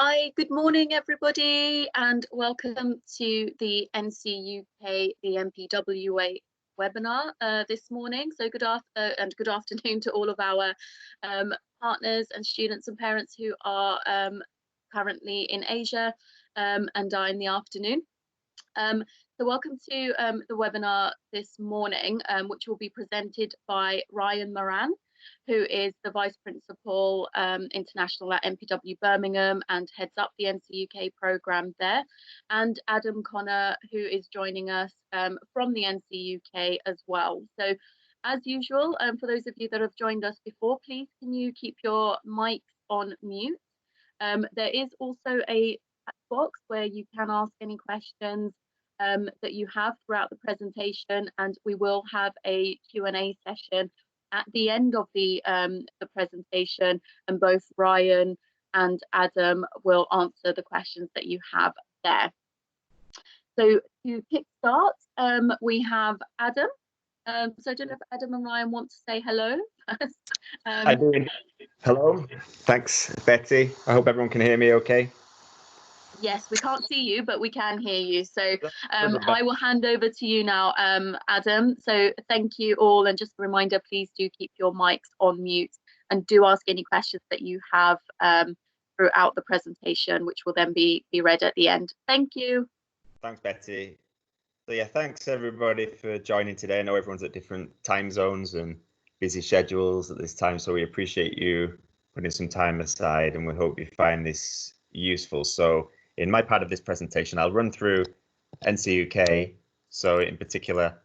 Hi, good morning, everybody, and welcome to the NCUK, the MPWA webinar this morning. So good afternoon to all of our partners and students and parents who are currently in Asia and are in the afternoon. So welcome to the webinar this morning, which will be presented by Ryan Moran, who is the Vice Principal International at MPW Birmingham and heads up the NCUK programme there, and Adam Connor, who is joining us from the NCUK as well. So as usual, for those of you that have joined us before, please can you keep your mics on mute. There is also a chat box where you can ask any questions that you have throughout the presentation, and we will have a Q&A session at the end of the presentation, and both Ryan and Adam will answer the questions that you have there. So to kickstart, we have Adam. So I don't know if Adam and Ryan want to say hello first. Hi, doing. Hello. Thanks, Betty. I hope everyone can hear me okay. Yes, we can't see you, but we can hear you. So I will hand over to you now, Adam. So thank you all. And just a reminder, please do keep your mics on mute and do ask any questions that you have throughout the presentation, which will then be read at the end. Thank you. Thanks, Betty. So yeah, thanks everybody for joining today. I know everyone's at different time zones and busy schedules at this time, so we appreciate you putting some time aside, and we hope you find this useful. So in my part of this presentation, I'll run through NCUK, so in particular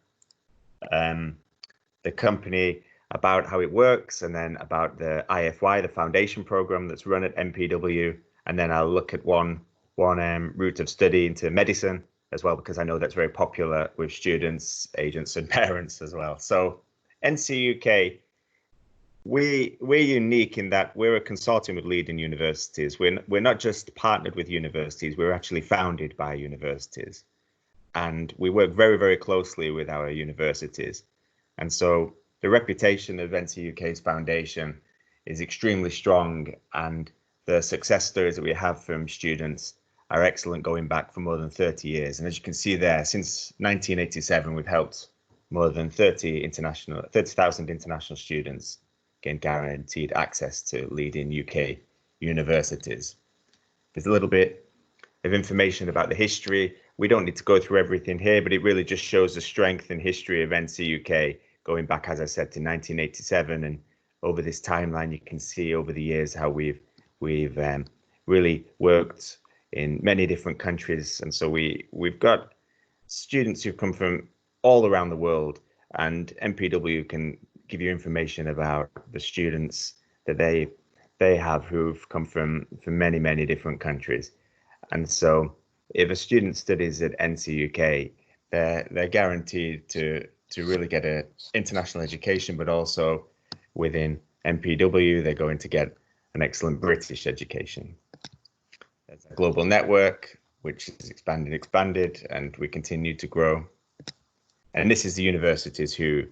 the company, about how it works, and then about the IFY, the foundation program that's run at MPW, and then I'll look at one route of study into medicine as well, because I know that's very popular with students, agents, and parents as well. So NCUK, we're unique in that we're a consortium with leading universities. We're not just partnered with universities, we're actually founded by universities. And we work very, very closely with our universities. And so the reputation of NCUK's foundation is extremely strong, and the success stories that we have from students are excellent, going back for more than 30 years. And as you can see there, since 1987, we've helped more than 30,000 international students gain guaranteed access to leading UK universities. There's a little bit of information about the history. We don't need to go through everything here, but it really just shows the strength and history of NCUK going back, as I said, to 1987. And over this timeline, you can see over the years how we've really worked in many different countries. And so we've got students who've come from all around the world, and MPW can give you information about the students that they have who've come from many, many different countries. And so if a student studies at NCUK, they're guaranteed to really get an international education, but also within MPW, they're going to get an excellent British education. There's a global network, which is expanded, and we continue to grow. And this is the universities who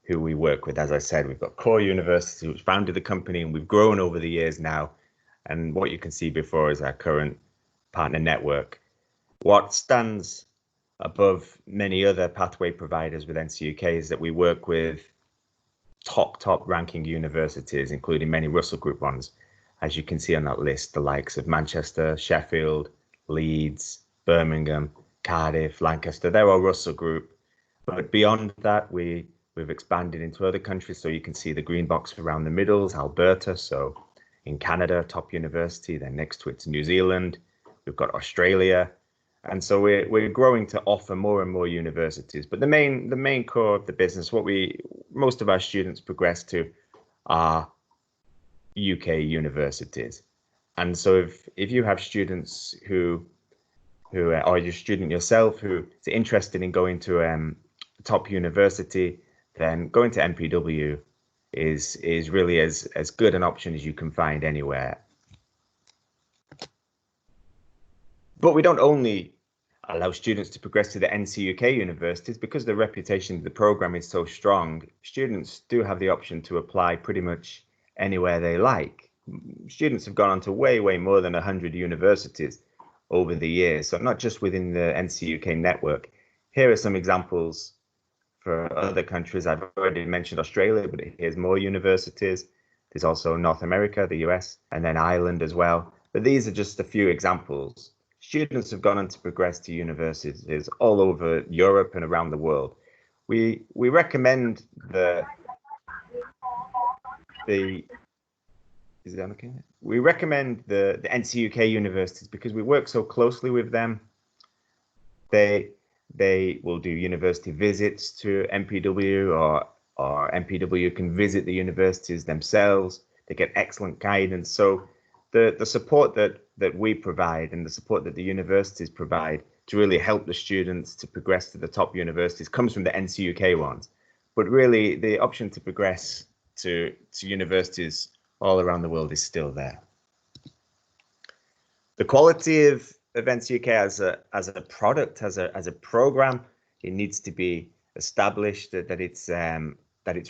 we work with. As I said, we've got core universities which founded the company, and we've grown over the years now. And what you can see before is our current partner network. What stands above many other pathway providers with NCUK is that we work with top ranking universities, including many Russell Group ones. As you can see on that list, the likes of Manchester, Sheffield, Leeds, Birmingham, Cardiff, Lancaster, they're all Russell Group. But beyond that, we've expanded into other countries. So you can see the green box around the middle, Alberta. So in Canada, top university. Then next to it's New Zealand. We've got Australia. And so we're growing to offer more and more universities. But the main core of the business, what most of our students progress to, are UK universities. And so if you have students who or you're a student yourself who is interested in going to a top university, then going to MPW is really as good an option as you can find anywhere. But we don't only allow students to progress to the NCUK universities. Because the reputation of the program is so strong, students do have the option to apply pretty much anywhere they like. students have gone on to way more than 100 universities over the years, so not just within the NCUK network. Here are some examples for other countries. I've already mentioned Australia, but here's more universities. There's also North America, the US, and then Ireland as well. But these are just a few examples. Students have gone on to progress to universities all over Europe and around the world. We recommend is that okay? We recommend the NCUK universities because we work so closely with them. They will do university visits to MPW, or MPW can visit the universities themselves. They get excellent guidance. So the support that we provide and the support that the universities provide to really help the students to progress to the top universities comes from the NCUK ones. But really, the option to progress to universities all around the world is still there. The quality of NCUK as a product, as a program, it needs to be established that it's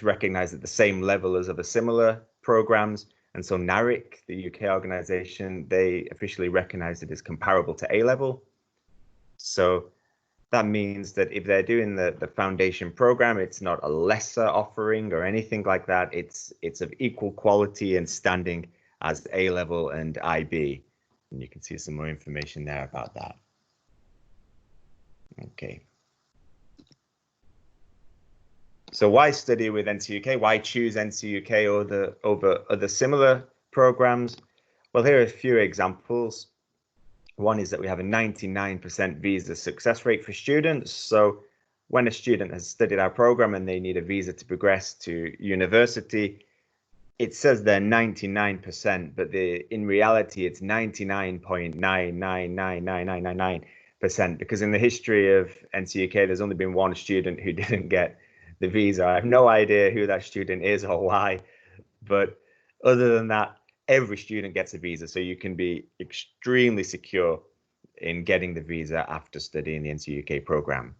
recognized at the same level as other similar programs. And so NARIC, the UK organization, they officially recognize it as comparable to A-level. So that means that if they're doing the foundation program, it's not a lesser offering or anything like that. It's of equal quality and standing as A-level and IB. And you can see some more information there about that. Okay. So why study with NCUK? Why choose NCUK over other similar programs? Well, here are a few examples. One is that we have a 99% visa success rate for students. So when a student has studied our program and they need a visa to progress to university, it says they're 99%, but in reality, it's 99.9999999%, because in the history of NCUK, there's only been one student who didn't get the visa. I have no idea who that student is or why, but other than that, every student gets a visa, so you can be extremely secure in getting the visa after studying the NCUK program.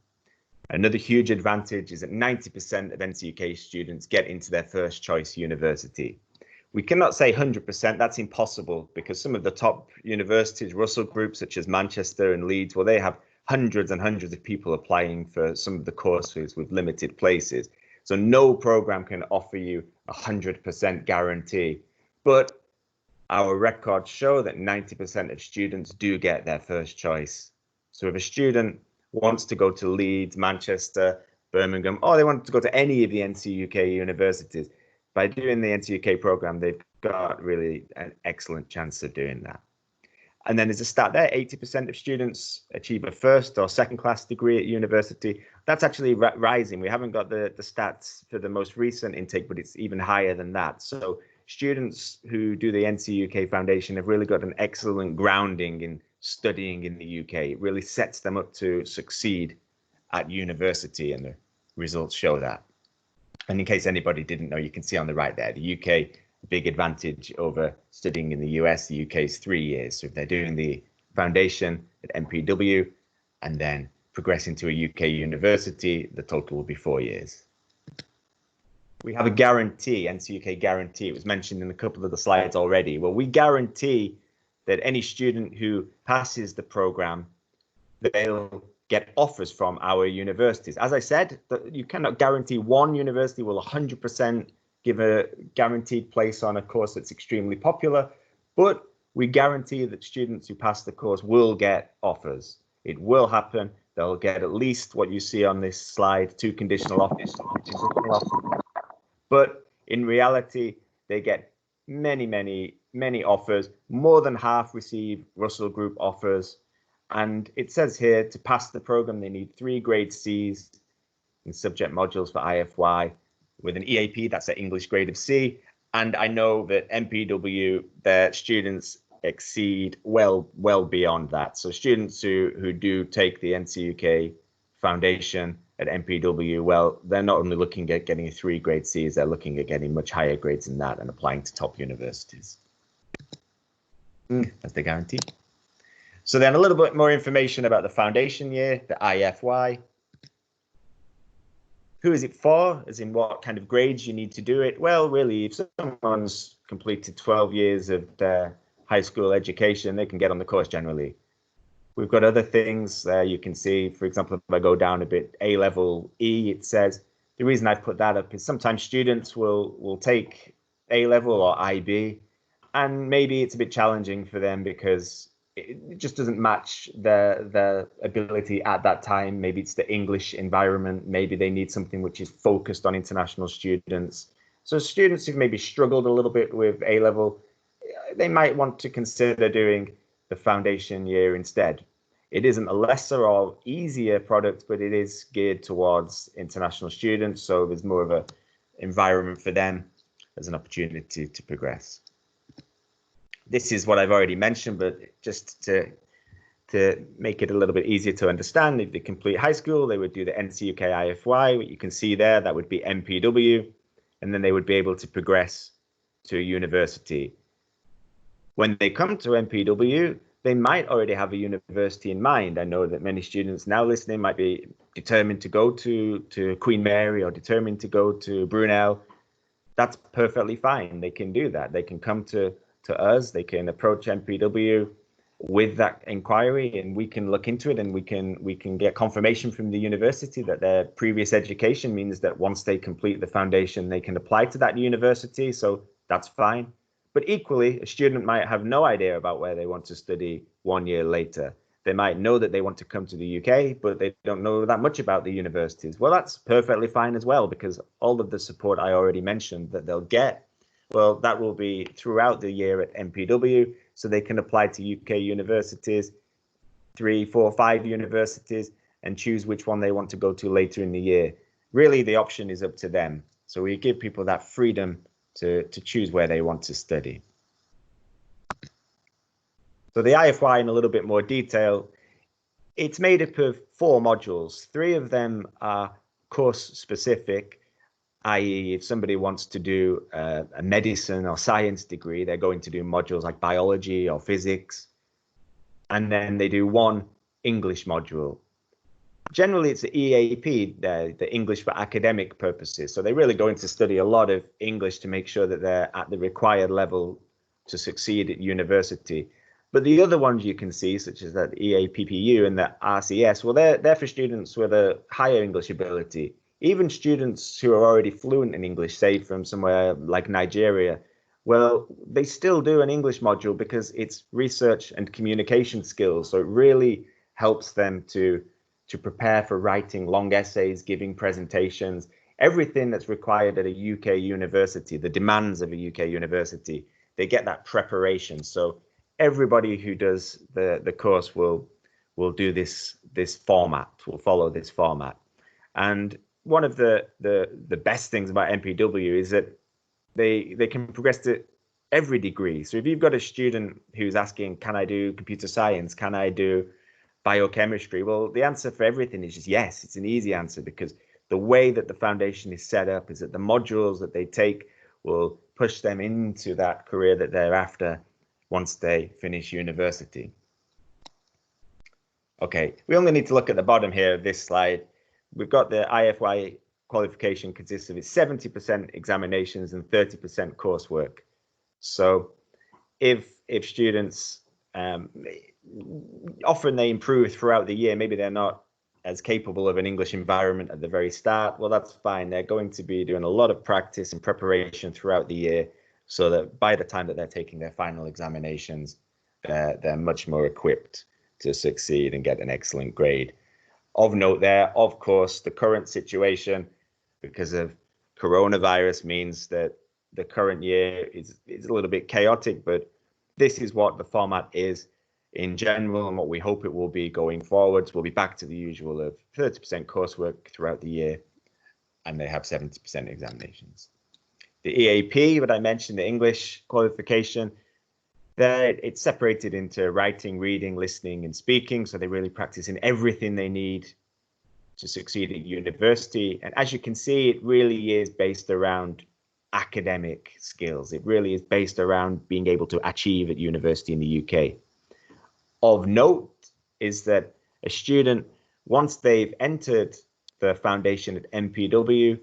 Another huge advantage is that 90% of NCUK students get into their first choice university. We cannot say 100%, that's impossible, because some of the top universities, Russell Group, such as Manchester and Leeds, well, they have hundreds and hundreds of people applying for some of the courses with limited places. So no program can offer you 100% guarantee, but our records show that 90% of students do get their first choice. So if a student wants to go to Leeds, Manchester, Birmingham, or they want to go to any of the NCUK universities, by doing the NCUK program, they've got really an excellent chance of doing that. And then there's a stat there, 80% of students achieve a first or second class degree at university. That's actually rising. We haven't got the stats for the most recent intake, but it's even higher than that. So students who do the NCUK Foundation have really got an excellent grounding in studying in the UK. It really sets them up to succeed at university, and the results show that. And in case anybody didn't know, you can see on the right there, the UK big advantage over studying in the US. The UK is 3 years. So if they're doing the foundation at MPW and then progressing to a UK university, the total will be 4 years. We have a guarantee, NCUK guarantee. It was mentioned in a couple of the slides already. Well, we guarantee that any student who passes the program, they'll get offers from our universities. As I said, you cannot guarantee one university will 100% give a guaranteed place on a course that's extremely popular, but we guarantee that students who pass the course will get offers. It will happen. They'll get at least what you see on this slide, 2 conditional offers. But in reality, they get many offers. More than half receive Russell Group offers. And it says here, to pass the program, they need 3 grade Cs in subject modules for IFY with an EAP, that's an English grade of C. And I know that MPW, their students exceed well beyond that. So students who do take the NCUK Foundation at MPW, well, they're not only looking at getting 3 grade Cs, they're looking at getting much higher grades than that and applying to top universities. That's the guarantee. So then a little bit more information about the foundation year, the IFY. Who is it for? As in what kind of grades you need to do it? Well, really, if someone's completed 12 years of their high school education, they can get on the course generally. We've got other things you can see. For example, if I go down a bit, A-level E, it says, the reason I've put that up is sometimes students will take A-level or IB, and maybe it's a bit challenging for them because it just doesn't match their ability at that time. Maybe it's the English environment. Maybe they need something which is focused on international students. So students who've maybe struggled a little bit with A-level, they might want to consider doing the foundation year instead. It isn't a lesser or easier product, but it is geared towards international students. So there's more of an environment for them as an opportunity to progress. This is what I've already mentioned, but just to make it a little bit easier to understand, if they complete high school, they would do the NCUK IFY. What you can see there, that would be MPW, and then they would be able to progress to university. When they come to MPW, they might already have a university in mind. I know that many students now listening might be determined to go to Queen Mary or determined to go to Brunel. That's perfectly fine. They can do that. They can come to us. They can approach MPW with that inquiry, and we can look into it, and we can get confirmation from the university that their previous education means that once they complete the foundation, they can apply to that university. So that's fine. But equally, a student might have no idea about where they want to study 1 year later. They might know that they want to come to the UK, but they don't know that much about the universities. Well, that's perfectly fine as well, because all of the support I already mentioned that they'll get, well, that will be throughout the year at MPW, so they can apply to UK universities, 3, 4, 5 universities, and choose which one they want to go to later in the year. Really, the option is up to them. So we give people that freedom to choose where they want to study. So the IFY in a little bit more detail, it's made up of 4 modules. 3 of them are course specific, i.e. if somebody wants to do a medicine or science degree, they're going to do modules like biology or physics. And then they do 1 English module. Generally, it's the EAP, the English for academic purposes. So they're really going to study a lot of English to make sure that they're at the required level to succeed at university. But the other ones you can see, such as the EAPPU and the RCS, well, they're for students with a higher English ability. Even students who are already fluent in English, say from somewhere like Nigeria, well, they still do an English module because it's research and communication skills. So it really helps them to prepare for writing long essays, giving presentations, everything that's required at a UK university, the demands of a UK university, they get that preparation. So everybody who does the course will do this format, will follow this format. And one of the best things about MPW is that they can progress to every degree. So if you've got a student who's asking, can I do computer science? Can I do biochemistry? Well, the answer for everything is just yes. It's an easy answer because the way that the foundation is set up is that the modules that they take will push them into that career that they're after once they finish university. Okay, we only need to look at the bottom here of this slide. We've got the IFY qualification consists of 70% examinations and 30% coursework. So if students often they improve throughout the year, maybe they're not as capable of an English environment at the very start, well, that's fine. They're going to be doing a lot of practice and preparation throughout the year so that by the time that they're taking their final examinations, they're much more equipped to succeed and get an excellent grade. Of note there, of course, the current situation because of coronavirus means that the current year is a little bit chaotic, but this is what the format is in general and what we hope it will be going forwards. We'll be back to the usual of 30% coursework throughout the year, and they have 70% examinations. The EAP, what I mentioned, the English qualification, there it's separated into writing, reading, listening, and speaking. So they really practice in everything they need to succeed at university. And as you can see, it really is based around academic skills. It really is based around being able to achieve at university in the UK. Of note is that a student, once they've entered the foundation at MPW,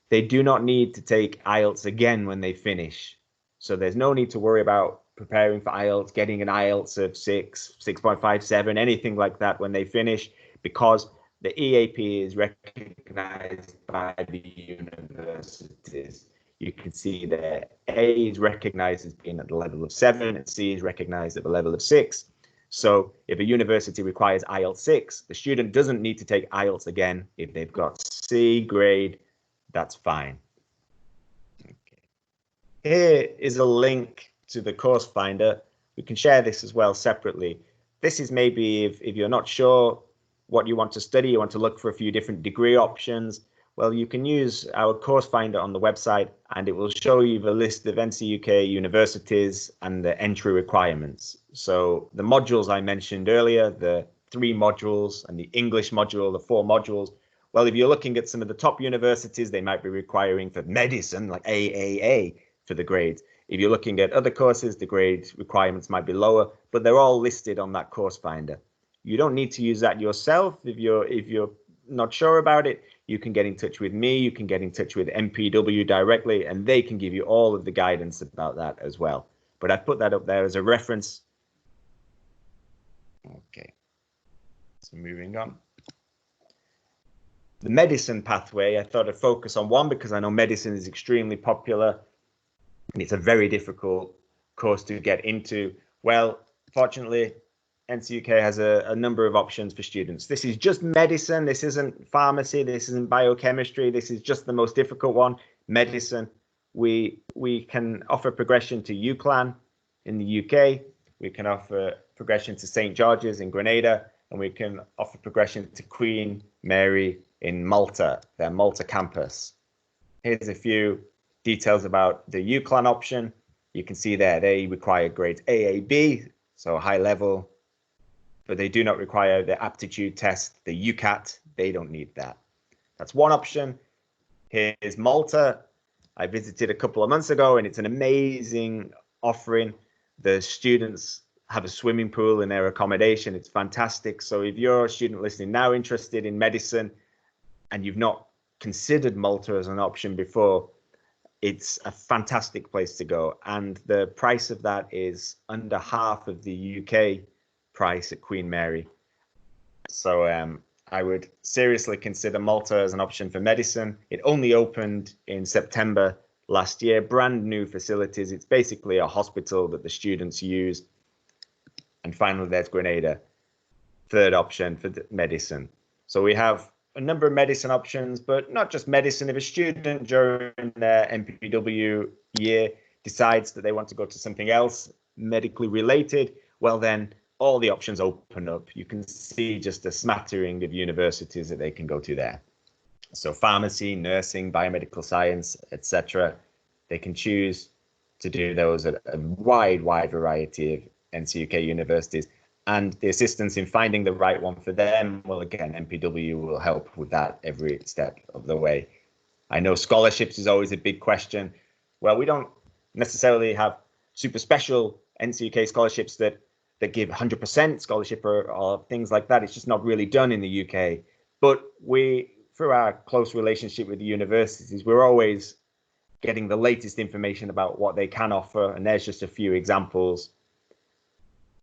they do not need to take IELTS again when they finish. So there's no need to worry about preparing for IELTS, getting an IELTS of 6, 6.57, anything like that when they finish, because the EAP is recognized by the universities. You can see that A is recognized as being at the level of 7 and C is recognized at the level of 6. So if a university requires IELTS 6, the student doesn't need to take IELTS again. If they've got C grade, that's fine. Okay. Here is a link to the course finder. We can share this as well separately. This is maybe if you're not sure what you want to study, you want to look for a few different degree options, well, you can use our course finder on the website and it will show you the list of NCUK universities and the entry requirements. So the modules I mentioned earlier, the 3 modules and the English module, the 4 modules, well, if you're looking at some of the top universities, they might be requiring for medicine, like AAA for the grades. If you're looking at other courses, the grade requirements might be lower, but they're all listed on that course finder. You don't need to use that yourself. If you're not sure about it, you can get in touch with me, you can get in touch with MPW directly, and they can give you all of the guidance about that as well. But I've put that up there as a reference. Okay, so moving on. The medicine pathway, I thought I'd focus on one because I know medicine is extremely popular and it's a very difficult course to get into. Well, fortunately, NCUK has a number of options for students. This is just medicine. This isn't pharmacy. This isn't biochemistry. This is just the most difficult one, medicine. We can offer progression to Uclan in the UK. We can offer progression to St. George's in Grenada, and we can offer progression to Queen Mary in Malta, their Malta campus. Here's a few details about the Uclan option. You can see there they require grades AAB, so high level, but they do not require the aptitude test, the UCAT. They don't need that. That's one option. Here's Malta. I visited a couple of months ago and it's an amazing offering. The students have a swimming pool in their accommodation. It's fantastic. So if you're a student listening now interested in medicine and you've not considered Malta as an option before, it's a fantastic place to go. And the price of that is under half of the UK price at Queen Mary. So I would seriously consider Malta as an option for medicine. It only opened in September last year, brand new facilities. It's basically a hospital that the students use. And finally, there's Grenada, third option for medicine. So we have a number of medicine options, but not just medicine. If a student during their MPW year decides that they want to go to something else medically related, well, then all the options open up. You can see just a smattering of universities that they can go to there. So pharmacy, nursing, biomedical science, etc. They can choose to do those at a wide variety of NCUK universities. And the assistance in finding the right one for them, well, again, MPW will help with that every step of the way. I know scholarships is always a big question. Well, we don't necessarily have super special NCUK scholarships that give 100% scholarship or things like that. It's just not really done in the UK. But we, through our close relationship with the universities, we're always getting the latest information about what they can offer. And there's just a few examples.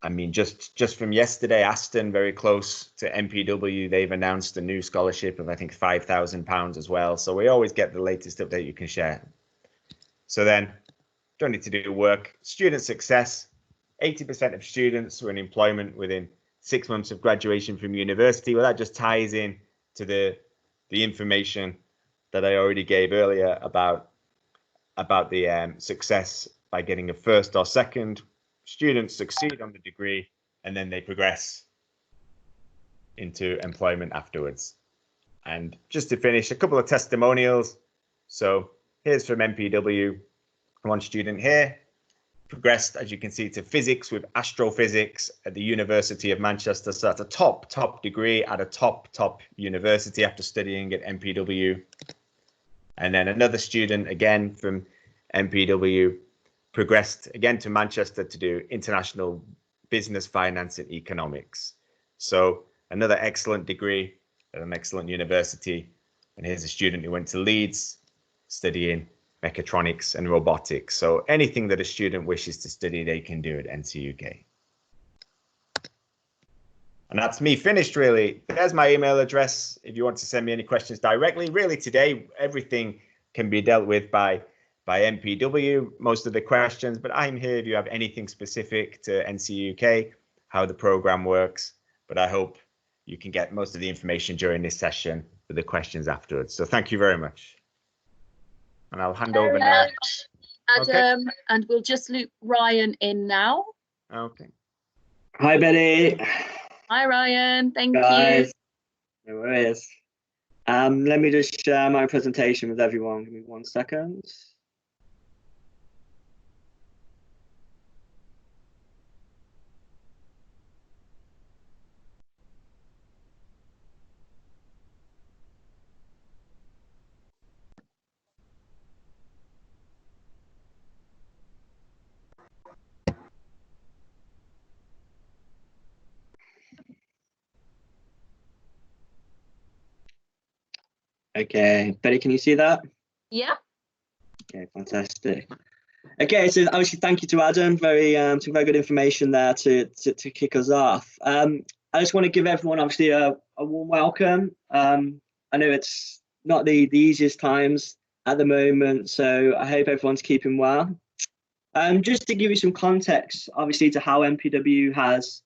I mean, just from yesterday, Aston, very close to MPW, they've announced a new scholarship of, I think, £5,000 as well. So we always get the latest update you can share. So then, don't need to do work. Student success, 80% of students were in employment within 6 months of graduation from university. Well, that just ties in to the information that I already gave earlier about the success by getting a first or second. Students succeed on the degree and then they progress into employment afterwards. And just to finish, a couple of testimonials. So here's from MPW. One student here progressed, as you can see, to physics with astrophysics at the University of Manchester. So that's a top degree at a top university after studying at MPW. And then another student, again from MPW, progressed again to Manchester to do international business, finance and economics. So another excellent degree at an excellent university. And here's a student who went to Leeds studying mechatronics and robotics. So anything that a student wishes to study, they can do at NCUK. And that's me finished, really. There's my email address if you want to send me any questions directly. Really, today, everything can be dealt with by MPW, most of the questions, but I'm here if you have anything specific to NCUK, how the program works. But I hope you can get most of the information during this session for the questions afterwards. So thank you very much. And I'll hand over now. Adam, okay. And we'll just loop Ryan in now. Okay. Hi, Betty. Hi, Ryan. Thank Guys. you. No worries. Let me just share my presentation with everyone. Give me 1 second. Okay, Betty, can you see that? Yeah. Okay, fantastic. Okay, so obviously thank you to Adam. Some very good information there to kick us off. I just want to give everyone obviously a warm welcome. I know it's not the easiest times at the moment, so I hope everyone's keeping well. Just to give you some context, obviously, to how MPW has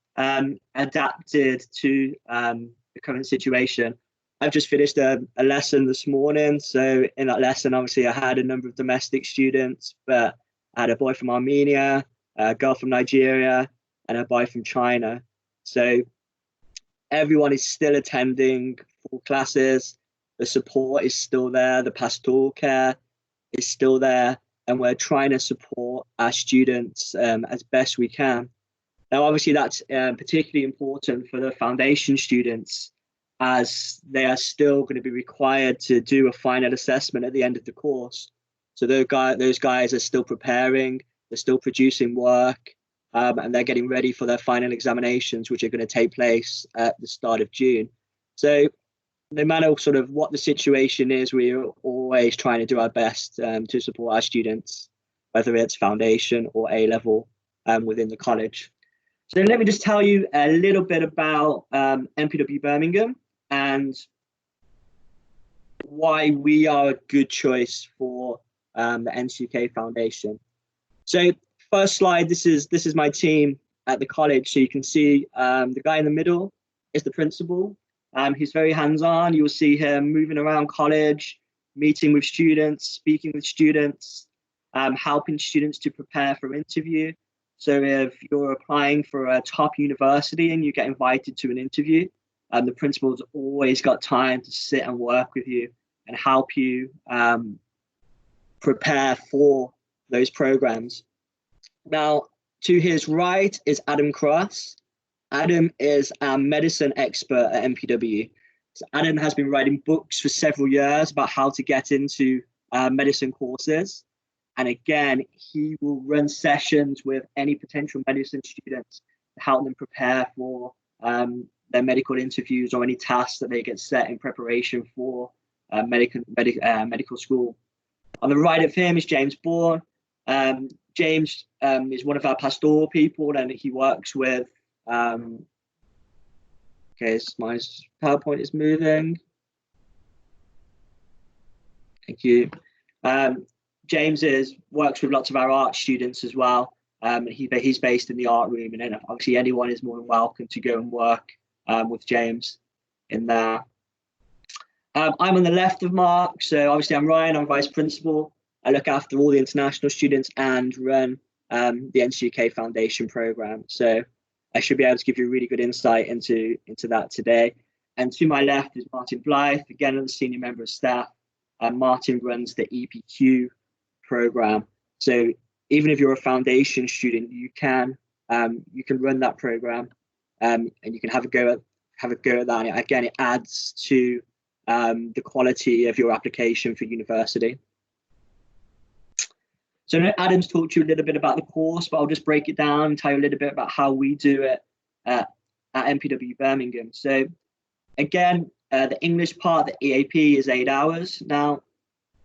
adapted to the current situation. I've just finished a lesson this morning. So in that lesson, obviously, I had a number of domestic students, but I had a boy from Armenia, a girl from Nigeria, and a boy from China. So everyone is still attending full classes. The support is still there. The pastoral care is still there. And we're trying to support our students as best we can. Now, obviously, that's particularly important for the foundation students, as they are still going to be required to do a final assessment at the end of the course. So those guys are still preparing, they're still producing work, and they're getting ready for their final examinations, which are going to take place at the start of June. So no matter sort of what the situation is, we're always trying to do our best to support our students, whether it's foundation or A-level within the college. So let me just tell you a little bit about MPW Birmingham and why we are a good choice for the NCUK Foundation. So first slide, this is my team at the college. So you can see the guy in the middle is the principal. He's very hands-on. You'll see him moving around college, meeting with students, speaking with students, helping students to prepare for interview. So if you're applying for a top university and you get invited to an interview, the principal's always got time to sit and work with you and help you prepare for those programs. Now, to his right is Adam Cross. Adam is our medicine expert at MPW. So Adam has been writing books for several years about how to get into medicine courses. And again, he will run sessions with any potential medicine students to help them prepare for their medical interviews or any tasks that they get set in preparation for medical school. On the right of him is James Bourne. James is one of our pastoral people, and he works with okay, so my PowerPoint is moving. Thank you. James works with lots of our art students as well. He's based in the art room, and then obviously anyone is more than welcome to go and work with James in there. I'm on the left of Mark, so obviously I'm Ryan, I'm vice principal. I look after all the international students and run the NCUK Foundation program. So I should be able to give you a really good insight into that today. And to my left is Martin Blythe, again, another senior member of staff. Martin runs the EPQ program. So even if you're a foundation student, you can run that program, and you can have a go at that. And again, it adds to the quality of your application for university. So I know Adam's talked to you a little bit about the course, but I'll just break it down and tell you a little bit about how we do it at MPW Birmingham. So again, The English part, the EAP, is 8 hours. Now,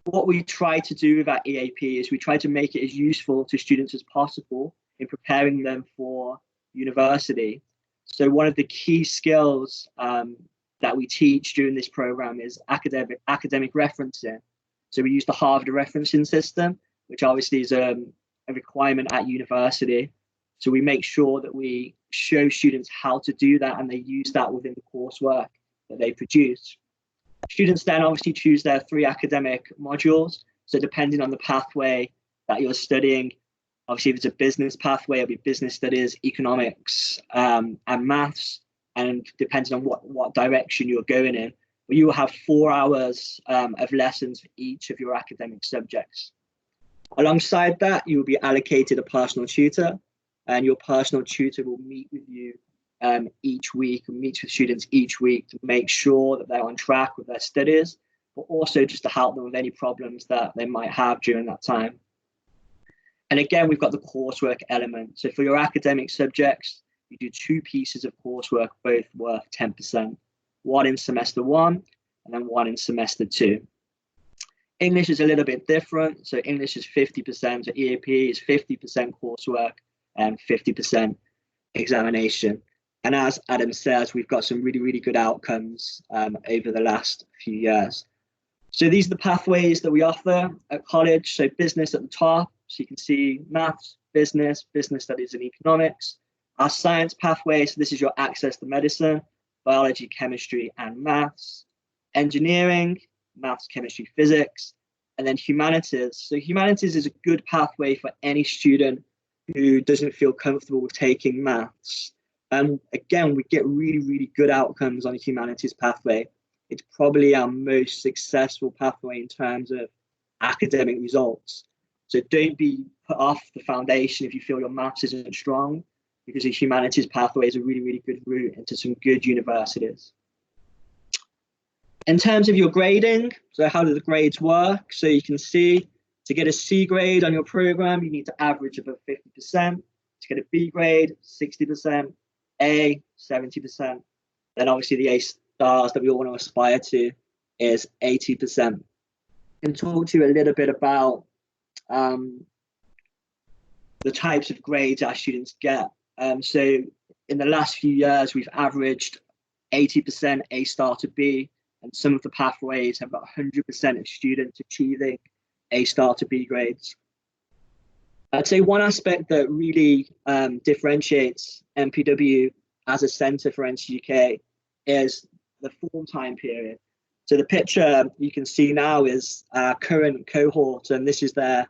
what we try to do with our EAP is we try to make it as useful to students as possible in preparing them for university. So one of the key skills that we teach during this program is academic referencing. So we use the Harvard referencing system, which obviously is a requirement at university. So we make sure that we show students how to do that, and they use that within the coursework that they produce. Students then obviously choose their 3 academic modules. So depending on the pathway that you're studying, obviously if it's a business pathway, it'll be business studies, economics, and maths. And depending on what direction you're going in, but you will have 4 hours of lessons for each of your academic subjects. Alongside that, you will be allocated a personal tutor, and your personal tutor will meet with you each week, and meet with students each week to make sure that they're on track with their studies, but also just to help them with any problems that they might have during that time. And again, we've got the coursework element. So for your academic subjects, you do 2 pieces of coursework, both worth 10%, one in semester 1 and then one in semester 2. English is a little bit different. So English is 50%, so EAP is 50% coursework and 50% examination. And as Adam says, we've got some really, really good outcomes over the last few years. So these are the pathways that we offer at college. So business at the top, so you can see maths, business studies and economics. Our science pathway, so this is your access to medicine, biology, chemistry and maths. Engineering, maths, chemistry, physics. And then humanities. So humanities is a good pathway for any student who doesn't feel comfortable with taking maths. And again, we get really, really good outcomes on the humanities pathway. It's probably our most successful pathway in terms of academic results. So don't be put off the foundation if you feel your maths isn't strong, because the humanities pathway is a really, really good route into some good universities. In terms of your grading, so how do the grades work? So you can see, to get a C grade on your program, you need to average above 50%. To get a B grade, 60%, A, 70%. Then obviously the A stars that we all want to aspire to is 80%. I can talk to you a little bit about the types of grades our students get. So in the last few years, we've averaged 80% A star to B, and some of the pathways have got 100% of students achieving A star to B grades. I'd say one aspect that really differentiates MPW as a centre for NCUK is the form time period. So the picture you can see now is our current cohort, and this is their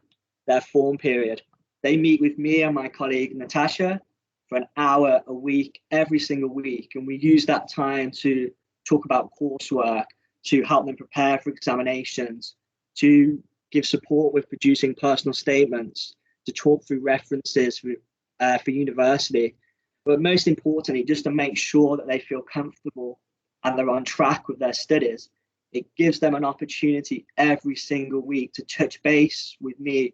form period. They meet with me and my colleague Natasha for an hour a week, every single week, and we use that time to talk about coursework, to help them prepare for examinations, to give support with producing personal statements, to talk through references for university, but most importantly, just to make sure that they feel comfortable and they're on track with their studies. It gives them an opportunity every single week to touch base with me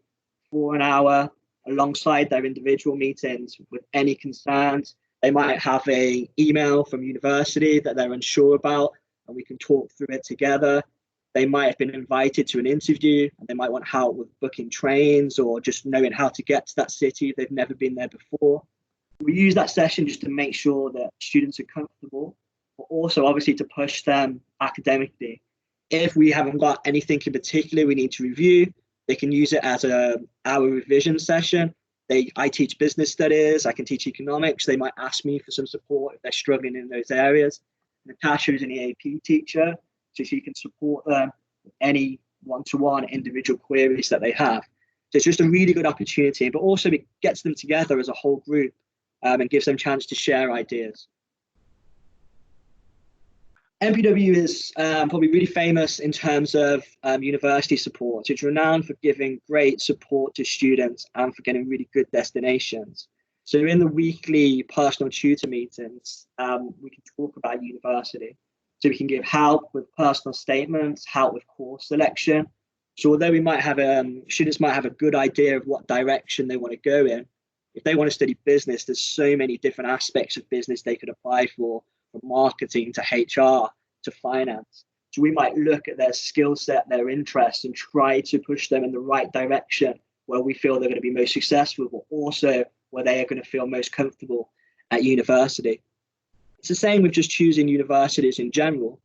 for an hour alongside their individual meetings with any concerns. They might have an email from university that they're unsure about, and we can talk through it together. They might have been invited to an interview, and they might want help with booking trains or just knowing how to get to that city if they've never been there before. We use that session just to make sure that students are comfortable, but also obviously to push them academically. If we haven't got anything in particular we need to review, they can use it as an hour revision session. I teach business studies, I can teach economics. They might ask me for some support if they're struggling in those areas. Natasha is an EAP teacher, so she can support them with any one-to-one individual queries that they have. So it's just a really good opportunity, but also it gets them together as a whole group and gives them a chance to share ideas. MPW is probably really famous in terms of university support. It's renowned for giving great support to students and for getting really good destinations. So in the weekly personal tutor meetings, we can talk about university. So we can give help with personal statements, help with course selection. So although we might have students might have a good idea of what direction they want to go in, if they want to study business, there's so many different aspects of business they could apply for, from marketing to HR. to finance. So we might look at their skill set, their interests, and try to push them in the right direction where we feel they're going to be most successful, but also where they are going to feel most comfortable at university. It's the same with just choosing universities in general.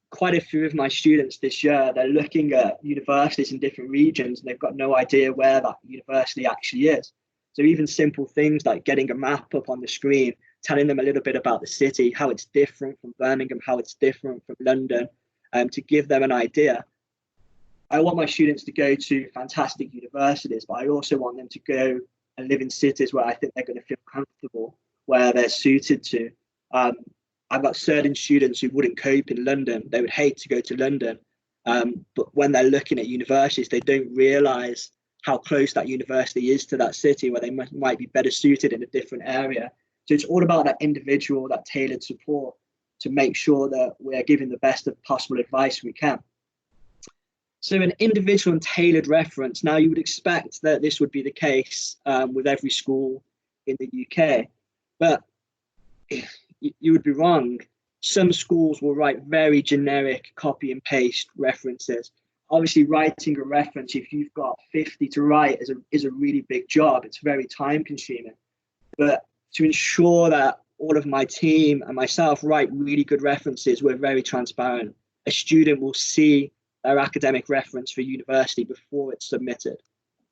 Quite a few of my students this year, they're looking at universities in different regions and they've got no idea where that university actually is. So even simple things like getting a map up on the screen, telling them a little bit about the city, how it's different from Birmingham, how it's different from London, to give them an idea. I want my students to go to fantastic universities, but I also want them to go and live in cities where I think they're going to feel comfortable, where they're suited to. I've got certain students who wouldn't cope in London. They would hate to go to London. But when they're looking at universities, they don't realise how close that university is to that city, where they might be better suited in a different area. So it's all about that individual, that tailored support to make sure that we're giving the best of possible advice we can. So an individual and tailored reference. Now you would expect that this would be the case with every school in the UK, but you would be wrong. Some schools will write very generic copy and paste references. Obviously, writing a reference, if you've got 50 to write, is a really big job. It's very time consuming. But to ensure that all of my team and myself write really good references, we're very transparent. A student will see their academic reference for university before it's submitted.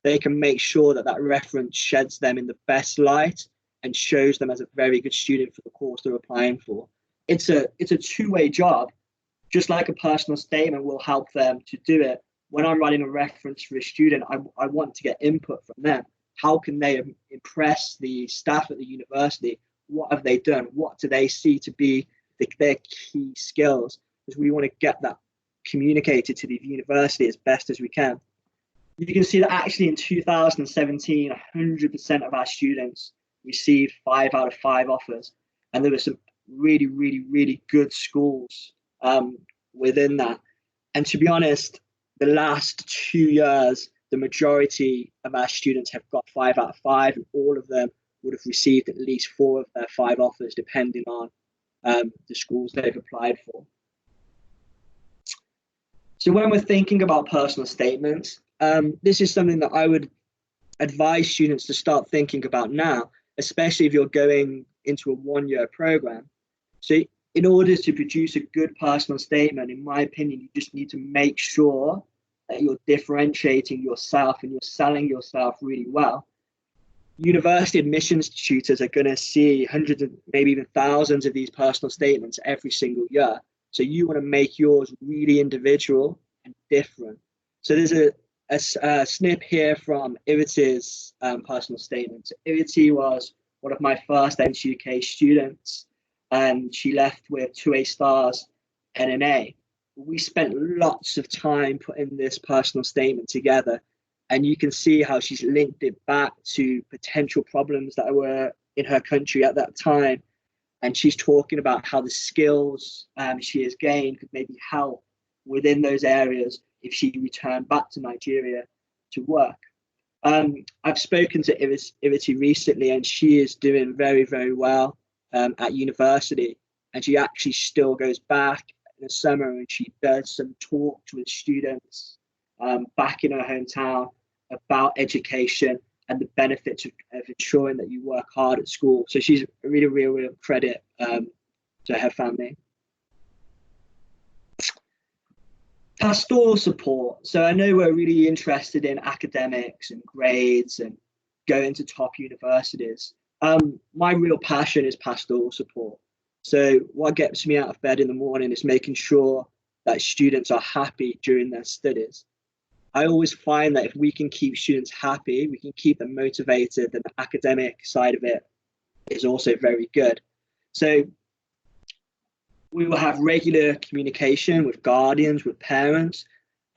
They can make sure that that reference sheds them in the best light and shows them as a very good student for the course they're applying for. It's a two-way job. Just like a personal statement will help them to do it. When I'm writing a reference for a student, I want to get input from them. How can they impress the staff at the university? What have they done? What do they see to be their key skills? Because we want to get that communicated to the university as best as we can. You can see that actually in 2017, 100% of our students received 5 out of 5 offers. And there were some really, really, really good schools within that. And to be honest, the last 2 years, the majority of our students have got 5 out of 5, and all of them would have received at least 4 of their 5 offers, depending on the schools they've applied for. So when we're thinking about personal statements, this is something that I would advise students to start thinking about now, especially if you're going into a 1-year program. So in order to produce a good personal statement, in my opinion, you just need to make sure that you're differentiating yourself and you're selling yourself really well. University admissions tutors are going to see hundreds of, maybe even thousands of these personal statements every single year. So you want to make yours really individual and different. So there's a snip here from Iviti's personal statement. So Iviti was one of my first NCUK students, and she left with 2 A stars and an A. We spent lots of time putting this personal statement together, and you can see how she's linked it back to potential problems that were in her country at that time. And she's talking about how the skills she has gained could maybe help within those areas if she returned back to Nigeria to work. I've spoken to Iviti recently, and she is doing very, very well at university. And she actually still goes back in the summer and she does some talks with students back in her hometown about education and the benefits of ensuring that you work hard at school. So she's a really, real credit to her family. Pastoral support. So I know we're really interested in academics and grades and going to top universities. My real passion is pastoral support. So what gets me out of bed in the morning is making sure that students are happy during their studies. I always find that if we can keep students happy, we can keep them motivated, and the academic side of it is also very good. So we will have regular communication with guardians, with parents,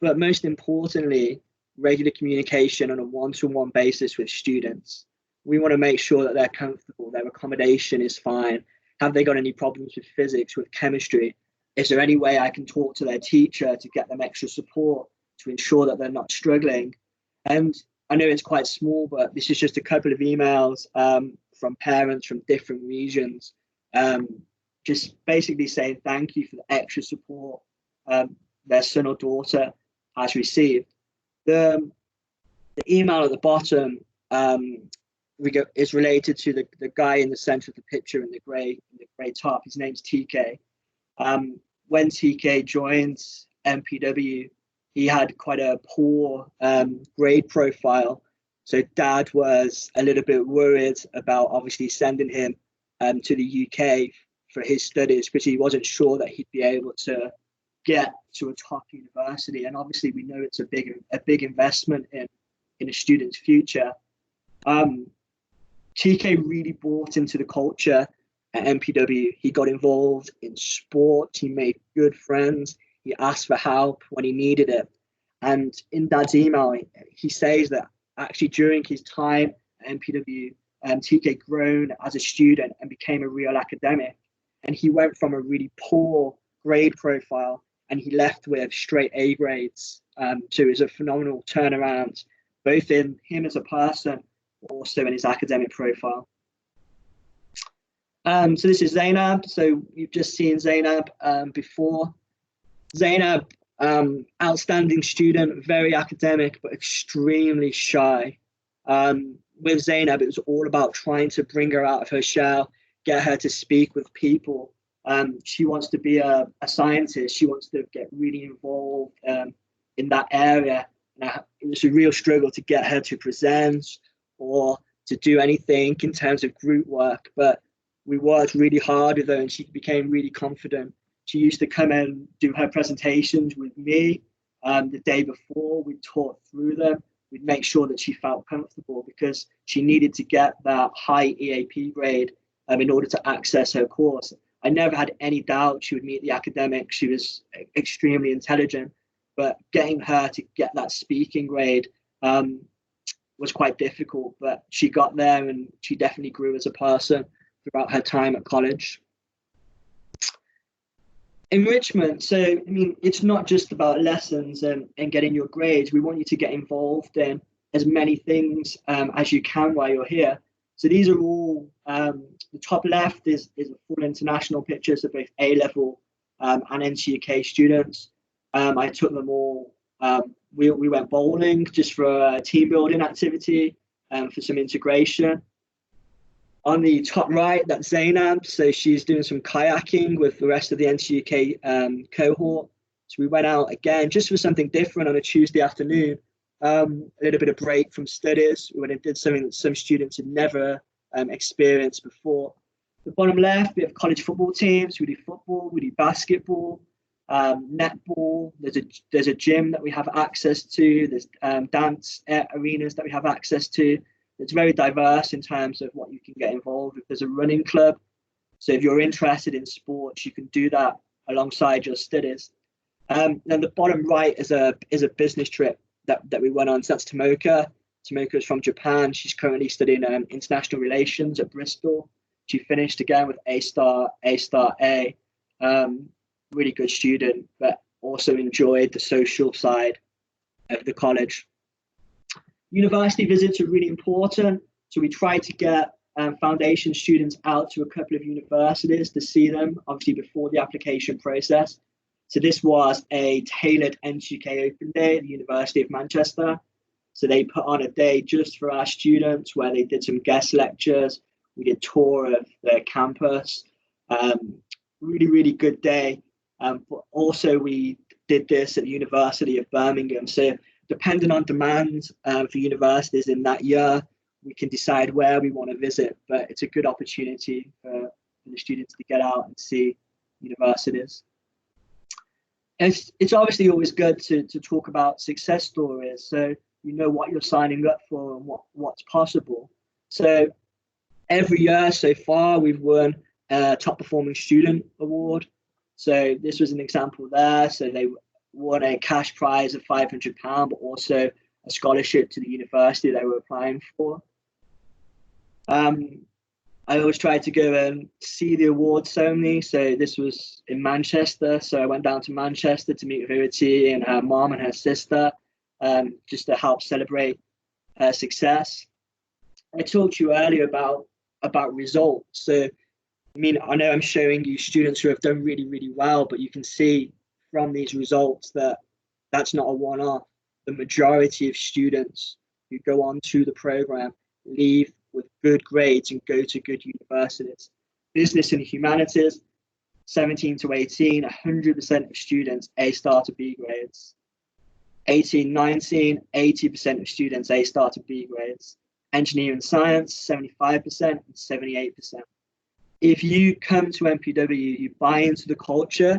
but most importantly, regular communication on a one-to-one basis with students. We want to make sure that they're comfortable, their accommodation is fine. Have they got any problems with physics, with chemistry? Is there any way I can talk to their teacher to get them extra support to ensure that they're not struggling? And I know it's quite small, but this is just a couple of emails from parents from different regions, just basically saying thank you for the extra support their son or daughter has received. The email at the bottom is related to the guy in the center of the picture in the grey top. His name's TK. When TK joined MPW, he had quite a poor grade profile. So Dad was a little bit worried about obviously sending him to the UK for his studies, because he wasn't sure that he'd be able to get to a top university. And obviously we know it's a big investment in a student's future. TK really bought into the culture at MPW. He got involved in sport. He made good friends. He asked for help when he needed it. And in Dad's email, he says that actually during his time at MPW, TK grown as a student and became a real academic. And he went from a really poor grade profile and he left with straight A grades. So it was a phenomenal turnaround, both in him as a person, but also in his academic profile. So this is Zainab. So you've just seen Zainab before. Zainab, outstanding student, very academic, but extremely shy. With Zainab, it was all about trying to bring her out of her shell, get her to speak with people. She wants to be a scientist. She wants to get really involved in that area. And it was a real struggle to get her to present or to do anything in terms of group work. But we worked really hard with her and she became really confident. She used to come and do her presentations with me the day before. We'd talk through them. We'd make sure that she felt comfortable because she needed to get that high EAP grade in order to access her course. I never had any doubt she would meet the academics. She was extremely intelligent, but getting her to get that speaking grade was quite difficult, but she got there and she definitely grew as a person throughout her time at college. Enrichment. So, I mean, it's not just about lessons and getting your grades. We want you to get involved in as many things as you can while you're here. So these are all, the top left is a full international picture, so both A-level and NCUK students. I took them all. We went bowling just for a team building activity for some integration. On the top right, that's Zainab. So she's doing some kayaking with the rest of the NCUK cohort. So we went out again just for something different on a Tuesday afternoon, a little bit of break from studies. We went and did something that some students had never experienced before. The bottom left, we have college football teams. We do football, we do basketball, netball. There's a gym that we have access to. There's dance arenas that we have access to. It's very diverse in terms of what you can get involved with. There's a running club. So if you're interested in sports, you can do that alongside your studies. Then the bottom right is a business trip that we went on. So that's Tomoka. Tomoka is from Japan. She's currently studying international relations at Bristol. She finished again with A-star, A. Really good student, but also enjoyed the social side of the college. University visits are really important. So we try to get foundation students out to a couple of universities to see them, obviously before the application process. So this was a tailored NCUK Open Day at the University of Manchester. So they put on a day just for our students where they did some guest lectures. We did tour of their campus. Really, really good day. But also we did this at the University of Birmingham. So depending on demand for universities in that year, we can decide where we want to visit, but it's a good opportunity for the students to get out and see universities. It's obviously always good to talk about success stories, so you know what you're signing up for and what's possible. So every year so far, we've won a top performing student award. So this was an example there. So they won a cash prize of £500, but also a scholarship to the university they were applying for. I always try to go and see the award ceremony. So this was in Manchester. So I went down to Manchester to meet Verity and her mom and her sister, just to help celebrate her success. I talked to you earlier about results. So I mean, I know I'm showing you students who have done really, really well, but you can see from these results that that's not a one-off. The majority of students who go on to the program leave with good grades and go to good universities. Business and humanities, 17 to 18, 100% of students A star to B grades. 18, 19, 80% of students A star to B grades. Engineering and science, 75% and 78%. If you come to MPW, you buy into the culture,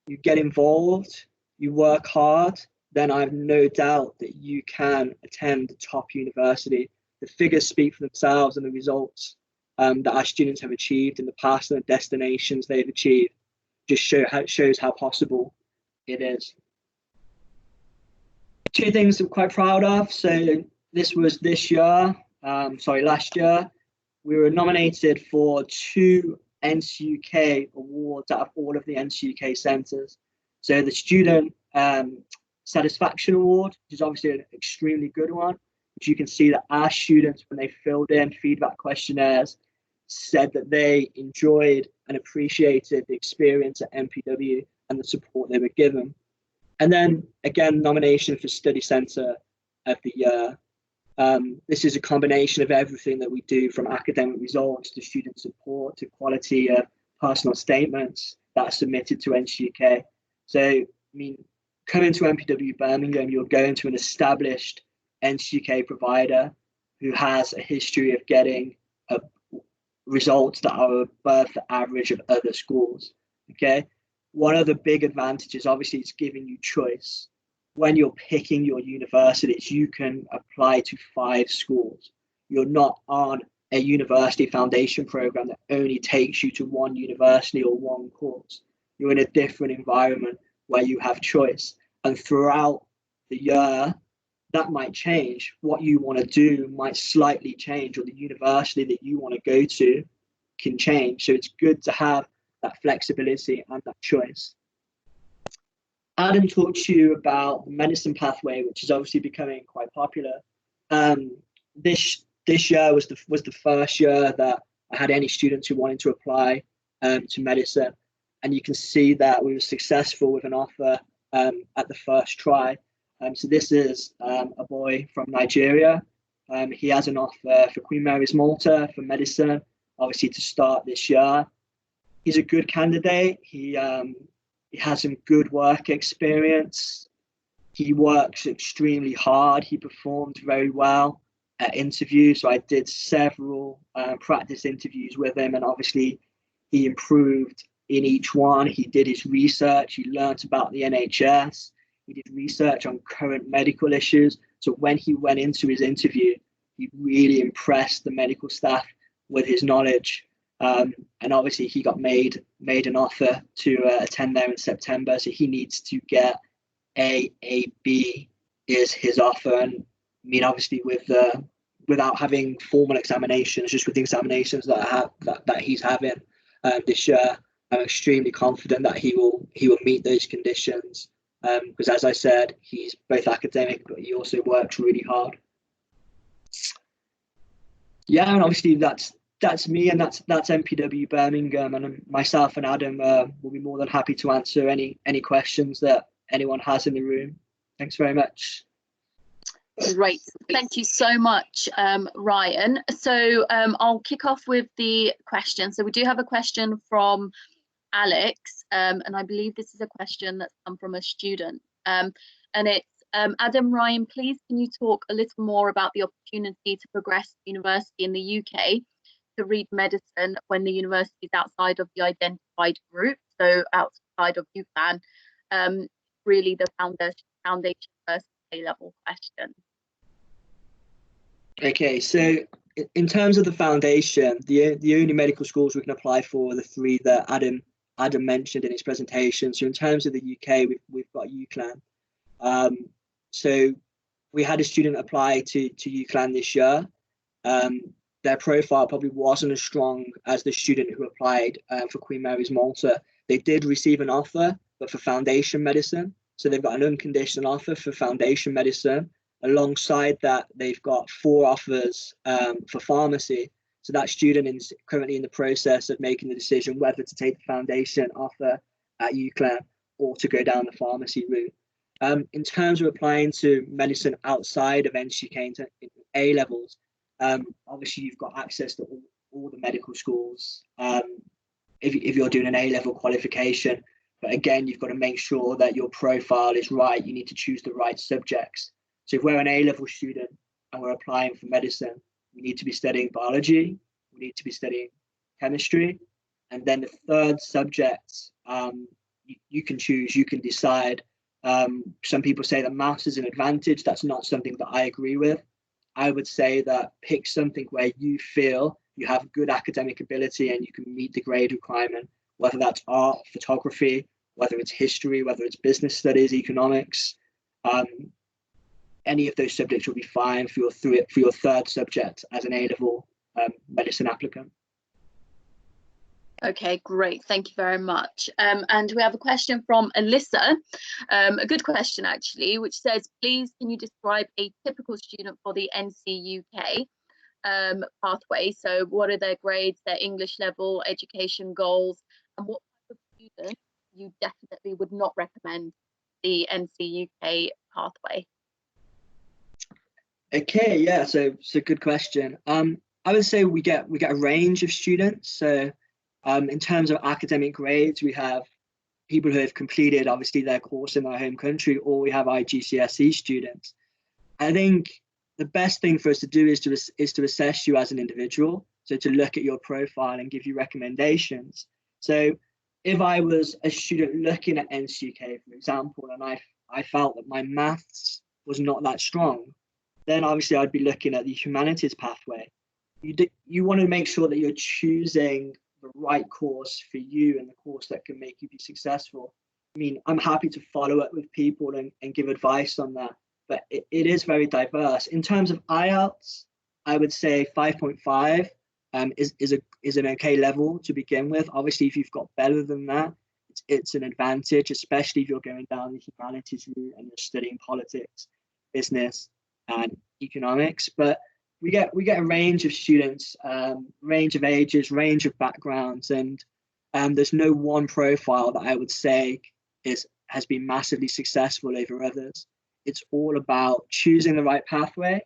you get involved, you work hard, then I have no doubt that you can attend a top university. The figures speak for themselves, and the results that our students have achieved in the past and the destinations they've achieved just shows how possible it is. Two things I'm quite proud of. So this was last year. We were nominated for 2 NCUK awards out of all of the NCUK centres. So the Student Satisfaction Award, which is obviously an extremely good one, which you can see that our students, when they filled in feedback questionnaires, said that they enjoyed and appreciated the experience at MPW and the support they were given. And then again, nomination for Study Centre of the Year. This is a combination of everything that we do, from academic results to student support to quality of personal statements that are submitted to NCUK. So, I mean, coming to MPW Birmingham, you're going to an established NCUK provider who has a history of getting results that are above the average of other schools. Okay, one of the big advantages, obviously, is giving you choice. When you're picking your universities, you can apply to 5 schools. You're not on a university foundation program that only takes you to one university or one course. You're in a different environment where you have choice. And throughout the year, that might change. What you want to do might slightly change, or the university that you want to go to can change. So it's good to have that flexibility and that choice. Adam talked to you about the medicine pathway, which is obviously becoming quite popular. This year was the first year that I had any students who wanted to apply to medicine, and you can see that we were successful with an offer at the first try. So this is a boy from Nigeria. He has an offer for Queen Mary's Malta for medicine, obviously to start this year. He's a good candidate. He has some good work experience. He works extremely hard. He performed very well at interviews. So I did several practice interviews with him, and obviously he improved in each one. He did his research. He learned about the NHS. He did research on current medical issues. So when he went into his interview, he really impressed the medical staff with his knowledge. And obviously he got made an offer to attend there in September. So he needs to get A, B is his offer. And I mean, obviously without having formal examinations, just with the examinations that he's having this year, I'm extremely confident that he will meet those conditions. Because as I said, he's both academic, but he also works really hard. Yeah, and obviously that's me, and that's MPW Birmingham, and myself and Adam will be more than happy to answer any questions that anyone has in the room. Thanks very much. Great, thank you so much, Ryan. So I'll kick off with the question. So we do have a question from Alex, and I believe this is a question that's come from a student, and it's Adam, Ryan, please can you talk a little more about the opportunity to progress university in the UK to read medicine when the university is outside of the identified group, so outside of Uclan, really the foundation first A-level question. Okay, so in terms of the foundation, the only medical schools we can apply for are the 3 that Adam mentioned in his presentation. So in terms of the UK, we've got Uclan. So we had a student apply to Uclan this year. Their profile probably wasn't as strong as the student who applied for Queen Mary's Malta. They did receive an offer, but for foundation medicine. So they've got an unconditional offer for foundation medicine. Alongside that, they've got 4 offers for pharmacy. So that student is currently in the process of making the decision whether to take the foundation offer at Uclan or to go down the pharmacy route. In terms of applying to medicine outside of NCUK in A levels, obviously you've got access to all the medical schools if you're doing an A level qualification. But again, you've got to make sure that your profile is right. You need to choose the right subjects. So if we're an A level student and we're applying for medicine, we need to be studying biology, we need to be studying chemistry, and then the third subject you can choose, you can decide. Some people say that maths is an advantage. That's not something that I agree with. I would say that pick something where you feel you have good academic ability and you can meet the grade requirement, whether that's art, photography, whether it's history, whether it's business studies, economics. Any of those subjects will be fine for your third subject as an A-level medicine applicant. Okay, great. Thank you very much. And we have a question from Alyssa, a good question actually, which says, please, can you describe a typical student for the NCUK pathway? So what are their grades, their English level, education goals, and what type of student you definitely would not recommend the NCUK pathway? Okay, yeah, so it's a good question. I would say we get a range of students. So in terms of academic grades, we have people who have completed obviously their course in their home country, or we have IGCSE students. I think the best thing for us to do is to assess you as an individual. So to look at your profile and give you recommendations. So if I was a student looking at NCUK, for example, and I felt that my maths was not that strong, then obviously I'd be looking at the humanities pathway. You want to make sure that you're choosing the right course for you and the course that can make you be successful. I mean, I'm happy to follow up with people and give advice on that, but it is very diverse. In terms of IELTS, I would say 5.5 is an okay level to begin with. Obviously, if you've got better than that, it's an advantage, especially if you're going down the humanities route and you're studying politics, business, and economics. But we get a range of students, range of ages, range of backgrounds, and there's no one profile that I would say has been massively successful over others. It's all about choosing the right pathway,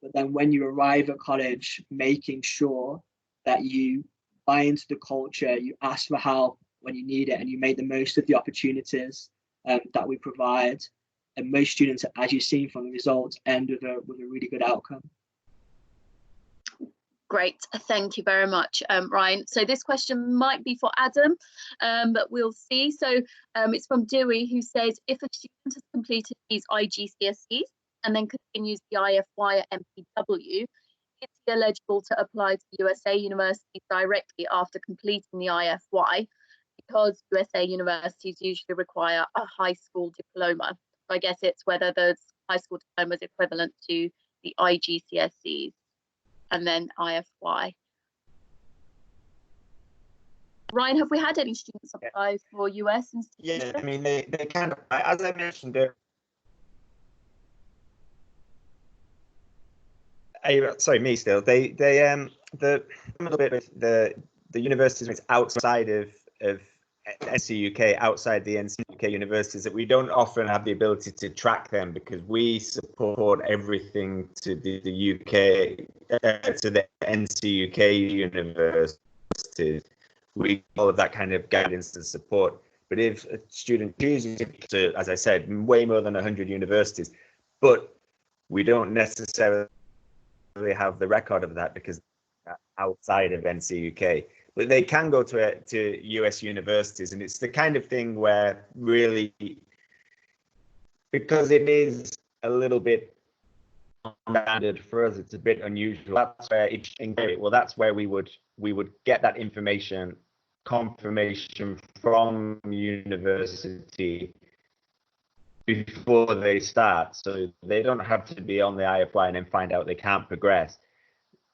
but then when you arrive at college, making sure that you buy into the culture, you ask for help when you need it, and you make the most of the opportunities that we provide. And most students, as you've seen from the results, end with a really good outcome. Great, thank you very much, Ryan. So this question might be for Adam, but we'll see. So it's from Dewey, who says, if a student has completed his IGCSEs and then continues the IFY at MPW, is he eligible to apply to USA universities directly after completing the IFY? Because USA universities usually require a high school diploma. So I guess it's whether the high school diploma is equivalent to the IGCSEs and then IFY. Ryan, have we had any students apply for US institutions? Yeah, I mean, they kind of, as I mentioned, sorry, me still. The universities outside of NCUK, outside the NCUK universities, that we don't often have the ability to track them because we support everything to the UK, to the NCUK universities. We all of that kind of guidance and support. But if a student chooses to, as I said, way more than 100 universities, but we don't necessarily have the record of that because outside of NCUK. But they can go to US universities, and it's the kind of thing where really, because it is a little bit standard for us, it's a bit unusual. That's where that's where we would get that information, confirmation from university before they start, so they don't have to be on the IFY and then find out they can't progress.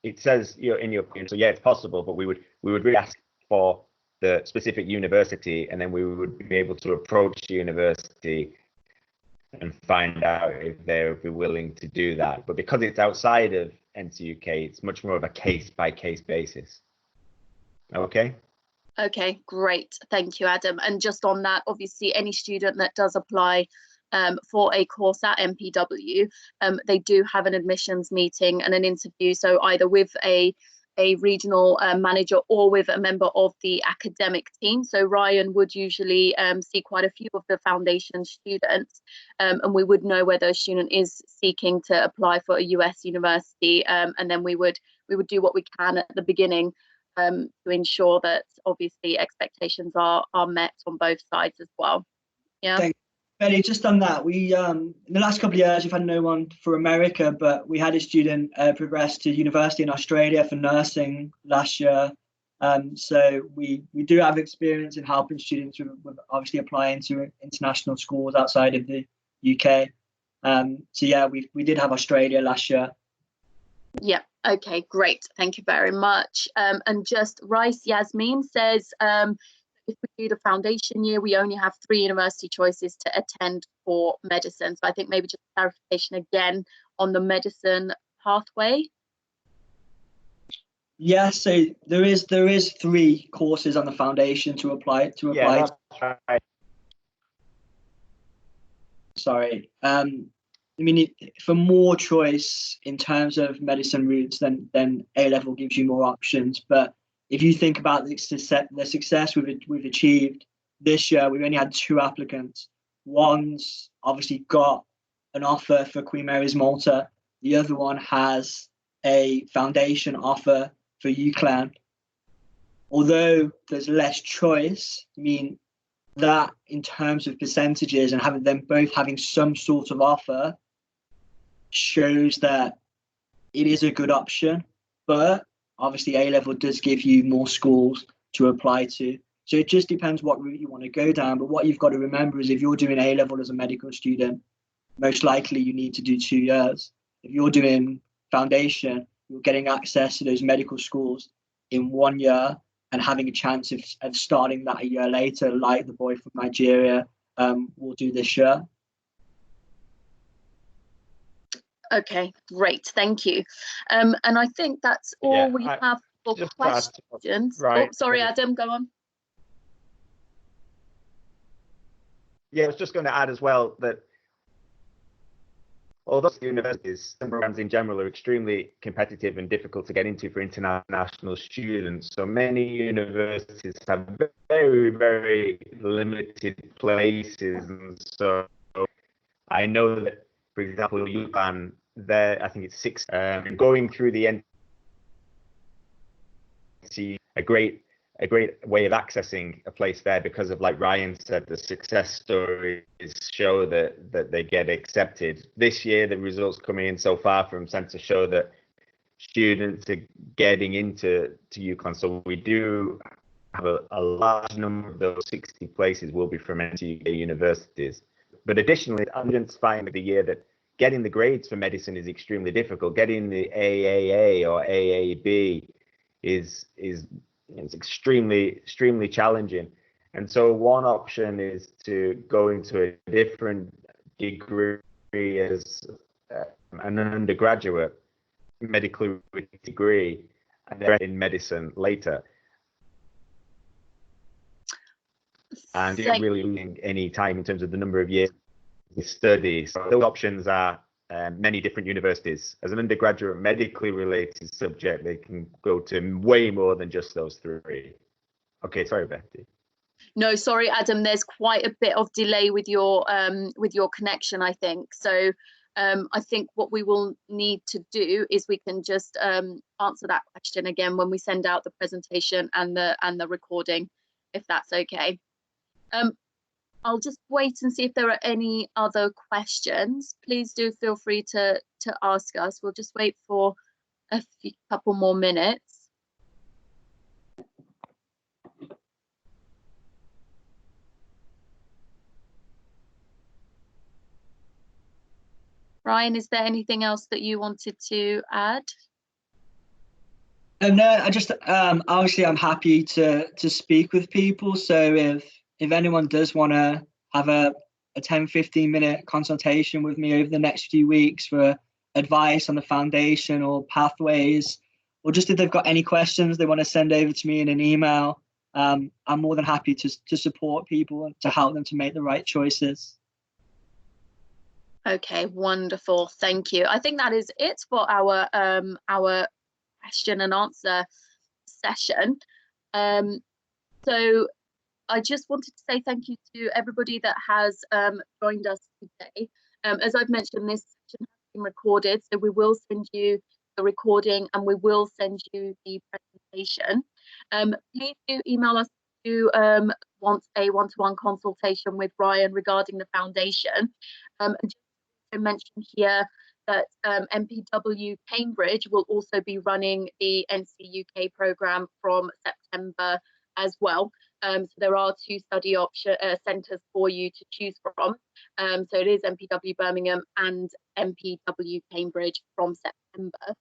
It says, in your opinion, so yeah, it's possible, but we would really ask for the specific university, and then we would be able to approach the university and find out if they would be willing to do that. But because it's outside of NCUK. It's much more of a case-by-case basis. Okay. Okay, great. Thank you, Adam. And just on that, obviously, any student that does apply for a course at MPW, they do have an admissions meeting and an interview. So either with a regional manager or with a member of the academic team. So Ryan would usually see quite a few of the foundation students, and we would know whether a student is seeking to apply for a US university, and then we would do what we can at the beginning to ensure that obviously expectations are met on both sides as well. Yeah. Thanks. Betty, just on that, we in the last couple of years we've had no one for America, but we had a student progress to university in Australia for nursing last year. So we do have experience in helping students with obviously applying to international schools outside of the UK. So yeah, we did have Australia last year. Yeah. Okay, great. Thank you very much. And just Rice Yasmin says, if we do the foundation year, we only have 3 university choices to attend for medicine. So I think maybe just clarification again on the medicine pathway. Yeah, so there is 3 courses on the foundation to apply. Yeah, that's right. Sorry. I mean, for more choice in terms of medicine routes, then A-level gives you more options. But if you think about the success we've achieved this year, we've only had 2 applicants. One's obviously got an offer for Queen Mary's Malta. The other one has a foundation offer for Uclan. Although there's less choice, I mean, that in terms of percentages and having them both having some sort of offer shows that it is a good option. But obviously A-level does give you more schools to apply to. So it just depends what route you want to go down. But what you've got to remember is if you're doing A-level as a medical student, most likely you need to do 2 years. If you're doing foundation, you're getting access to those medical schools in 1 year and having a chance of starting that a year later, like the boy from Nigeria will do this year. Okay, great, thank you. And I think that's all we have for questions. Right. Oh, sorry, Adam, go on. Yeah, I was just going to add as well that although universities and programs in general are extremely competitive and difficult to get into for international students, so many universities have very, very limited places. And so I know that, for example, Uclan, there, I think it's 6, going through the NC, a great way of accessing a place there, because of, like Ryan said, the success stories show that they get accepted. This year, the results coming in so far from Centre show that students are getting into Uclan. So we do have a large number of those 60 places will be from NCUK universities. But additionally, students find the year that getting the grades for medicine is extremely difficult. Getting the AAA or AAB is it's extremely challenging. And so one option is to go into a different degree as an undergraduate medical degree and then in medicine later. And you're really losing any time in terms of the number of years you study. So those options are many different universities. As an undergraduate medically related subject, they can go to way more than just those 3. Okay, sorry, Betty. No, sorry, Adam. There's quite a bit of delay with your connection, I think. So I think what we will need to do is we can just answer that question again when we send out the presentation and the recording, if that's okay. I'll just wait and see if there are any other questions. Please do feel free to ask us. We'll just wait for a couple more minutes. Ryan, is there anything else that you wanted to add? No, I just obviously I'm happy to speak with people. So if anyone does want to have a 10-15 minute consultation with me over the next few weeks for advice on the foundation or pathways, or just if they've got any questions they want to send over to me in an email, I'm more than happy to support people and to help them to make the right choices. Okay, wonderful. Thank you. I think that is it for our question and answer session. So I just wanted to say thank you to everybody that has joined us today. As I've mentioned, this session has been recorded, so we will send you the recording and we will send you the presentation. Please do email us if you want a one-to-one consultation with Ryan regarding the foundation. And just to mention here that MPW Cambridge will also be running the NCUK programme from September as well. So there are 2 study option centres for you to choose from. So it is MPW Birmingham and MPW Cambridge from September.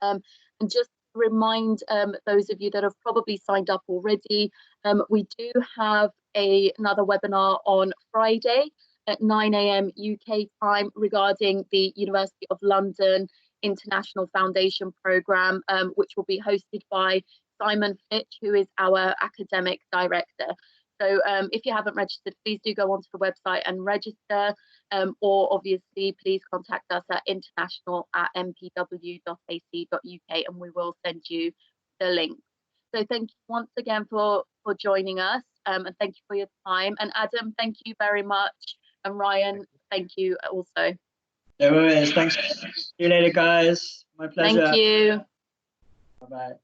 And just to remind those of you that have probably signed up already, we do have another webinar on Friday at 9 AM UK time regarding the University of London International Foundation Programme, which will be hosted by Simon Fitch, who is our academic director. So if you haven't registered, please do go onto the website and register, or obviously please contact us at international@mpw.ac.uk and we will send you the link. So thank you once again for joining us, and thank you for your time. And Adam, thank you very much. And Ryan, thank you also. No worries. Thanks. See you later, guys. My pleasure. Thank you. Bye-bye.